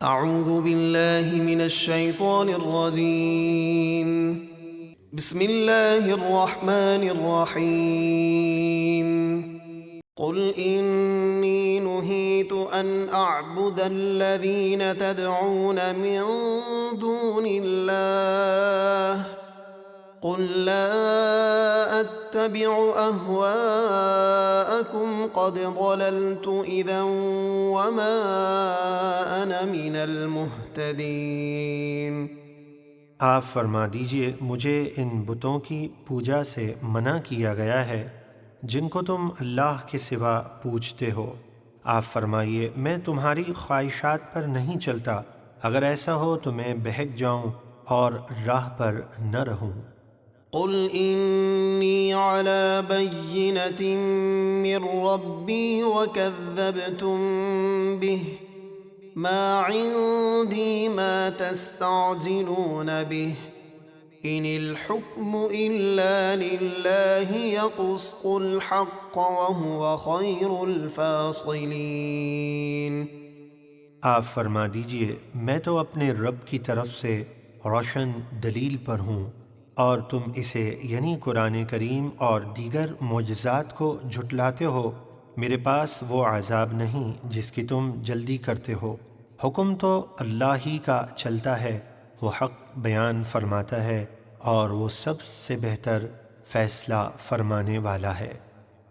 اعوذ باللہ من الشیطان الرجیم بسم اللہ الرحمن الرحیم قل انی نہیت ان اعبد الذین تدعون من دون اللہ قل لا اتبع اہواءکم قد ضللت اذا وما انا من المہتدین۔ آپ فرما دیجئے مجھے ان بتوں کی پوجا سے منع کیا گیا ہے جن کو تم اللہ کے سوا پوجتے ہو۔ آپ فرمائیے میں تمہاری خواہشات پر نہیں چلتا، اگر ایسا ہو تو میں بہک جاؤں اور راہ پر نہ رہوں۔ قل انی علی بینۃ من ربی وکذبتم بہ ما عندی ما تستعجلون بہ ان الحکم الا للہ یقص الحق وہو خیر الفاصلین۔ آپ فرما دیجئے میں تو اپنے رب کی طرف سے روشن دلیل پر ہوں، اور تم اسے یعنی قرآن کریم اور دیگر معجزات کو جھٹلاتے ہو۔ میرے پاس وہ عذاب نہیں جس کی تم جلدی کرتے ہو، حکم تو اللہ ہی کا چلتا ہے، وہ حق بیان فرماتا ہے اور وہ سب سے بہتر فیصلہ فرمانے والا ہے۔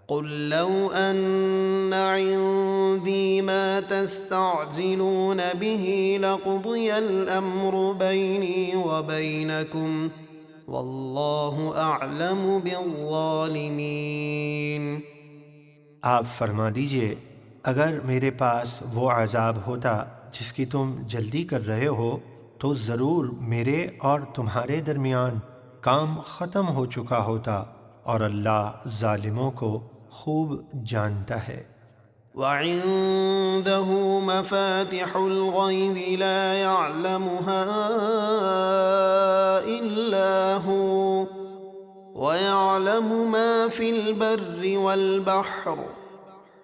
قل لو ان عندي ما تستعجلون به لقضي الامر بيني وبينكم واللہ اعلم بالظالمین۔ آپ فرما دیجئے اگر میرے پاس وہ عذاب ہوتا جس کی تم جلدی کر رہے ہو تو ضرور میرے اور تمہارے درمیان کام ختم ہو چکا ہوتا، اور اللہ ظالموں کو خوب جانتا ہے۔ وعنده مفاتح الغیب لا يعلمها الا هو ويعلم ما في البر والبحر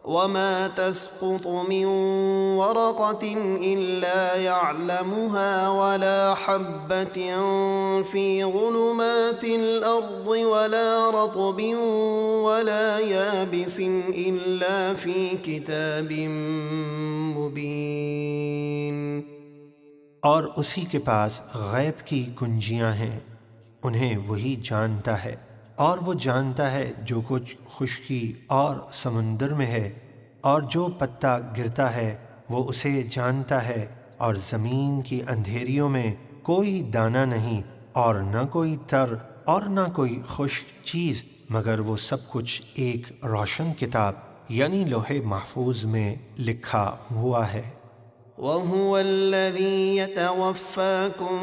وما تسقط من ورقة إلا يعلمها ولا حبة في ظلمات الأرض ولا رطب ولا يابس إلا في كتاب مبين۔ اور اسی کے پاس غیب کی کنجیاں ہیں، انہیں وہی جانتا ہے، اور وہ جانتا ہے جو کچھ خشکی اور سمندر میں ہے، اور جو پتا گرتا ہے وہ اسے جانتا ہے، اور زمین کی اندھیریوں میں کوئی دانہ نہیں، اور نہ کوئی تر اور نہ کوئی خشک چیز، مگر وہ سب کچھ ایک روشن کتاب یعنی لوح محفوظ میں لکھا ہوا ہے۔ وَهُوَ الَّذِي يَتَوَفَّاكُم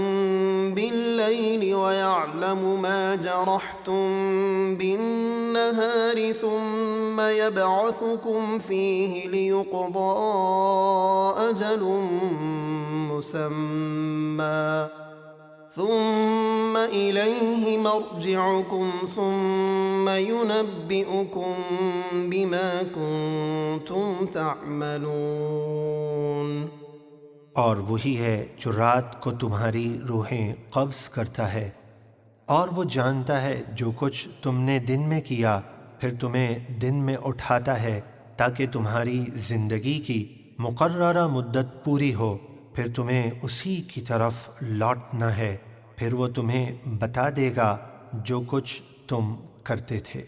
بِاللَّيْلِ وَيَعْلَمُ مَا جَرَحْتُم بِالنَّهَارِ ثُمَّ يَبْعَثُكُمْ فِيهِ لِيُقْضَىٰ أَجَلٌ مُّسَمًّى ثُمَّ إِلَيْهِ مَرْجِعُكُمْ ثُمَّ يُنَبِّئُكُم بِمَا كُنتُمْ تَعْمَلُونَ۔ اور وہی ہے جو رات کو تمہاری روحیں قبض کرتا ہے، اور وہ جانتا ہے جو کچھ تم نے دن میں کیا، پھر تمہیں دن میں اٹھاتا ہے تاکہ تمہاری زندگی کی مقررہ مدت پوری ہو، پھر تمہیں اسی کی طرف لوٹنا ہے، پھر وہ تمہیں بتا دے گا جو کچھ تم کرتے تھے۔